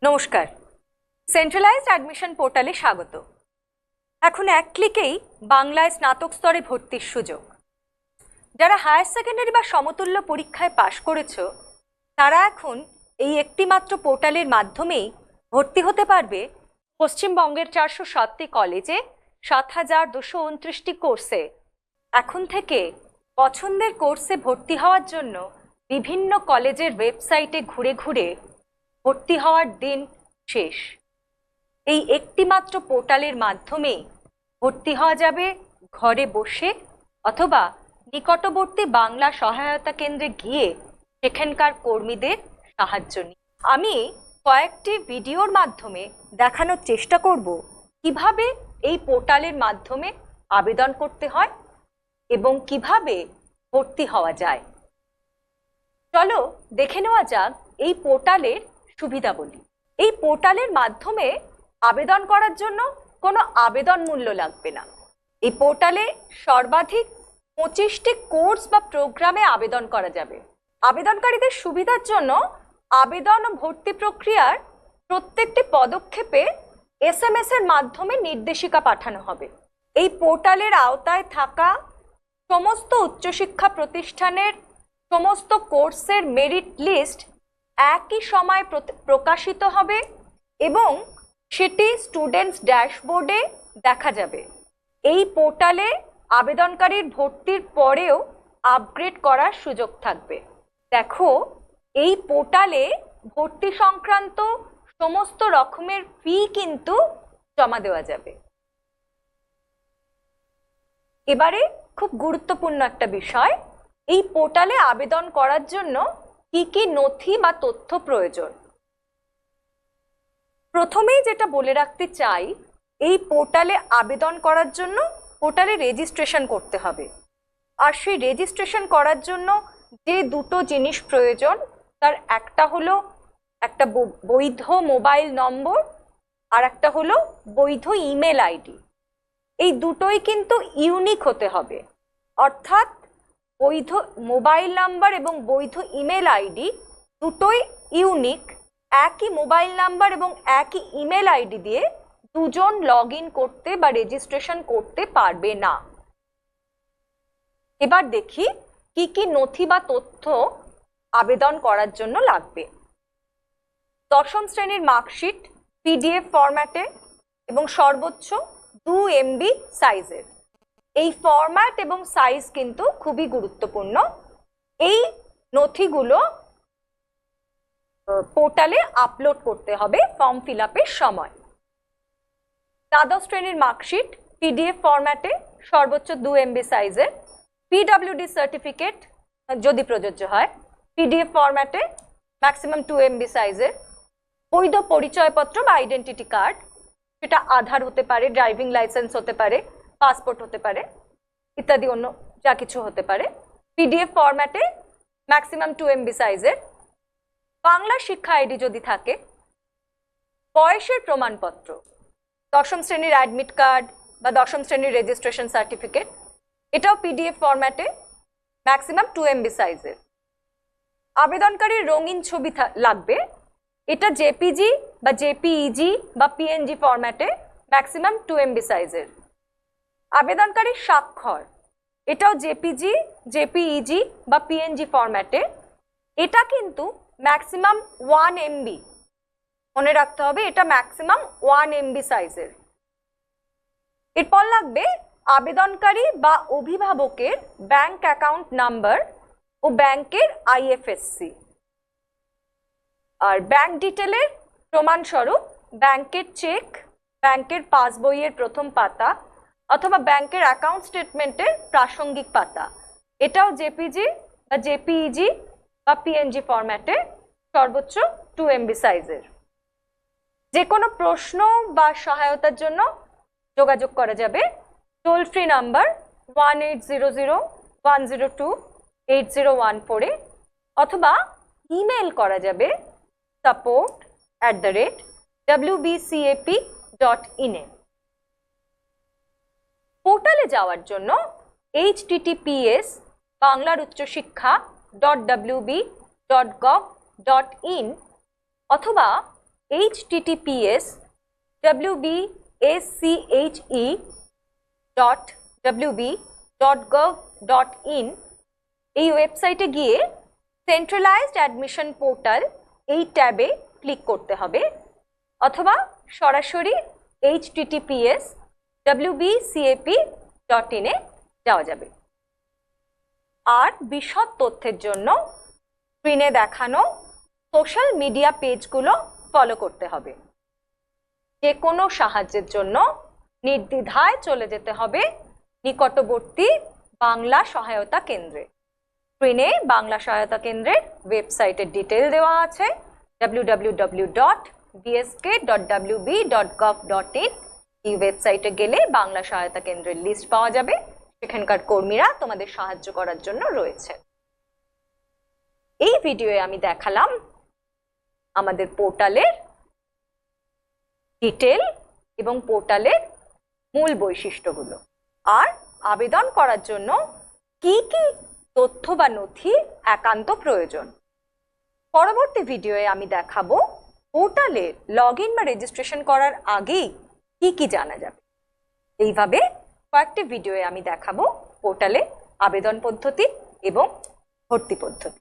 নমস্কার, centralised admission পোর্টালে স্বাগত। এখন এক ক্লিকেই বাংলায় স্নাতক স্তরে ভর্তির সুযোগ। যারা হায়ার সেকেন্ডারি বা সমতুল্য পরীক্ষায় পাশ করেছো তারা এখন এই একটিমাত্র পোর্টালের মাধ্যমেই ভর্তি হতে পারবে পশ্চিমবঙ্গের 407টি কলেজে 7,229টি কোর্সে। এখন থেকে পছন্দের কোর্সে ভর্তি হওয়ার জন্য বিভিন্ন কলেজের ওয়েবসাইটে ঘুরে ঘুরে ভর্তি হওয়ার দিন শেষ। এই একটিমাত্র পোর্টালের মাধ্যমেই ভর্তি হওয়া যাবে ঘরে বসে অথবা নিকটবর্তী বাংলা সহায়তা কেন্দ্রে গিয়ে সেখানকার কর্মীদের সাহায্য নিয়ে। আমি কয়েকটি ভিডিওর মাধ্যমে দেখানোর চেষ্টা করব কিভাবে এই পোর্টালের মাধ্যমে আবেদন করতে হয় এবং কিভাবে ভর্তি হওয়া যায়। চলো দেখে নেওয়া যাক এই পোর্টালের সুবিধাবলী। এই পোর্টালের মাধ্যমে আবেদন করার জন্য কোনো আবেদন মূল্য লাগবে না। এই পোর্টালে সর্বাধিক 25টি কোর্স বা প্রোগ্রামে আবেদন করা যাবে। আবেদনকারীদের সুবিধার জন্য আবেদন ও ভর্তি প্রক্রিয়ার প্রত্যেকটি পদক্ষেপে SMS এর মাধ্যমে নির্দেশিকা পাঠানো হবে। এই পোর্টালের আওতায় থাকা সমস্ত উচ্চশিক্ষা প্রতিষ্ঠানের সমস্ত কোর্সের মেরিট লিস্ট একই সময় প্রকাশিত হবে এবং সেটি স্টুডেন্টস ড্যাশবোর্ডে দেখা যাবে। এই পোর্টালে আবেদনকারীর ভর্তির পরেও আপগ্রেড করার সুযোগ থাকবে। দেখো, এই পোর্টালে ভর্তি সংক্রান্ত সমস্ত রকমের ফি কিন্তু জমা দেওয়া যাবে। এবারে খুব গুরুত্বপূর্ণ একটা বিষয়, এই পোর্টালে আবেদন করার জন্য কি কি নথি বা তথ্য প্রয়োজন। প্রথমেই যেটা বলে রাখতে চাই, এই পোর্টালে আবেদন করার জন্য পোর্টালে রেজিস্ট্রেশন করতে হবে। আর সেই রেজিস্ট্রেশন করার জন্য যে দুটো জিনিস প্রয়োজন, তার একটা হলো একটা বৈধ মোবাইল নম্বর আর একটা হলো বৈধ ইমেল আইডি। এই দুটোই কিন্তু ইউনিক হতে হবে, অর্থাৎ বৈধ মোবাইল নাম্বার এবং বৈধ ইমেল আইডি দুটোই ইউনিক। একই মোবাইল নাম্বার এবং একই ইমেল আইডি দিয়ে দুজন লগ ইন করতে বা রেজিস্ট্রেশন করতে পারবে না। এবার দেখি কি কি নথি বা তথ্য আবেদন করার জন্য লাগবে। দশম শ্রেণীর মার্কশিট PDF ফরম্যাটে এবং সর্বোচ্চ 2 MB সাইজের। এই ফরম্যাট এবং সাইজ কিন্তু খুবই গুরুত্বপূর্ণ। এই নথিগুলো পোর্টালে আপলোড করতে হবে ফর্ম ফিল আপের সময়। দ্বাদশ শ্রেণীর মার্কশিট PDF ফরম্যাটে সর্বোচ্চ 2 MB সাইজের। PWD সার্টিফিকেট যদি প্রযোজ্য হয় PDF ফরম্যাটে ম্যাক্সিমাম 2 MB সাইজের। বৈধ পরিচয়পত্র বা আইডেন্টিটি কার্ড, সেটা আধার হতে পারে, ড্রাইভিং লাইসেন্স হতে পারে, পাসপোর্ট হতে পারে ইত্যাদি, অন্য যা কিছু হতে পারে, PDF ফরম্যাটে ম্যাক্সিমাম 2 MB সাইজের। বাংলা শিক্ষা আইডি যদি থাকে, বয়সের প্রমাণপত্র, দশম শ্রেণীর অ্যাডমিট কার্ড বা দশম শ্রেণীর রেজিস্ট্রেশন সার্টিফিকেট, এটাও PDF ফরম্যাটে ম্যাক্সিমাম 2 MB সাইজের। আবেদনকারীর রঙিন ছবি লাগবে, এটা JPG বা JPEG বা PNG ফরম্যাটে ম্যাক্সিমাম 2 MB সাইজের। আবেদনকারীর স্বাক্ষর, এটাও JPG, JPEG বা PNG ফরম্যাটে, এটা কিন্তু ম্যাক্সিমাম 1 MB, মনে রাখতে হবে এটা ম্যাক্সিমাম 1 MB সাইজের। এরপর লাগবে আবেদনকারী বা অভিভাবকের ব্যাংক অ্যাকাউন্ট নাম্বার ও ব্যাংকের IFSC। আর ব্যাংক ডিটেলের প্রমাণস্বরূপ ব্যাংকের চেক, ব্যাংকের পাসবইয়ের প্রথম পাতা অথবা ব্যাংকের অ্যাকাউন্ট স্টেটমেন্টের প্রাসঙ্গিক পাতা, এটাও JPG বা JPEG বা PNG ফরম্যাটে সর্বোচ্চ 2 MB সাইজের। যে কোনো প্রশ্ন বা সহায়তার জন্য যোগাযোগ করা যাবে টোল ফ্রি নাম্বার 1800-102-8014 অথবা ইমেল করা যাবে support@wbcap.in। পোর্টালে যাওয়ার জন্য https://banglarucchoshikha.wb.gov.in অথবা https://wbsche.wb.gov.in এই ওয়েবসাইটে গিয়ে সেন্ট্রালাইজড অ্যাডমিশন পোর্টাল এই ট্যাবে ক্লিক করতে হবে, অথবা সরাসরি https://wbcap.in এ যাওয়া যাবে। আর বিশদ তথ্যের জন্য স্ক্রিনে দেখানো সোশ্যাল মিডিয়া পেজগুলো ফলো করতে হবে। যে কোনো সাহায্যের জন্য নির্দ্বিধায় চলে যেতে হবে নিকটবর্তী বাংলা সহায়তা কেন্দ্রে। স্ক্রিনে বাংলা সহায়তা কেন্দ্রের ওয়েবসাইটের ডিটেল দেওয়া আছে, www.bsk.wb.gov.in। এই ওয়েবসাইটে গেলে বাংলা সহায়তা কেন্দ্রের লিস্ট পাওয়া যাবে, সেখানকার কর্মীরা তোমাদের সাহায্য করার জন্য রয়েছে। এই ভিডিওয়ে আমি দেখালাম আমাদের পোর্টালের ডিটেল এবং পোর্টালের মূল বৈশিষ্ট্যগুলো, আর আবেদন করার জন্য কি কি তথ্য বা নথি একান্ত প্রয়োজন। পরবর্তী ভিডিওয়ে আমি দেখাবো পোর্টালে লগ ইন বা রেজিস্ট্রেশন করার আগেই কি কি জানা যাবে। এইভাবে কয়েকটি ভিডিওয়ে আমি দেখাবো পোর্টালে আবেদন পদ্ধতি এবং ভর্তি পদ্ধতি।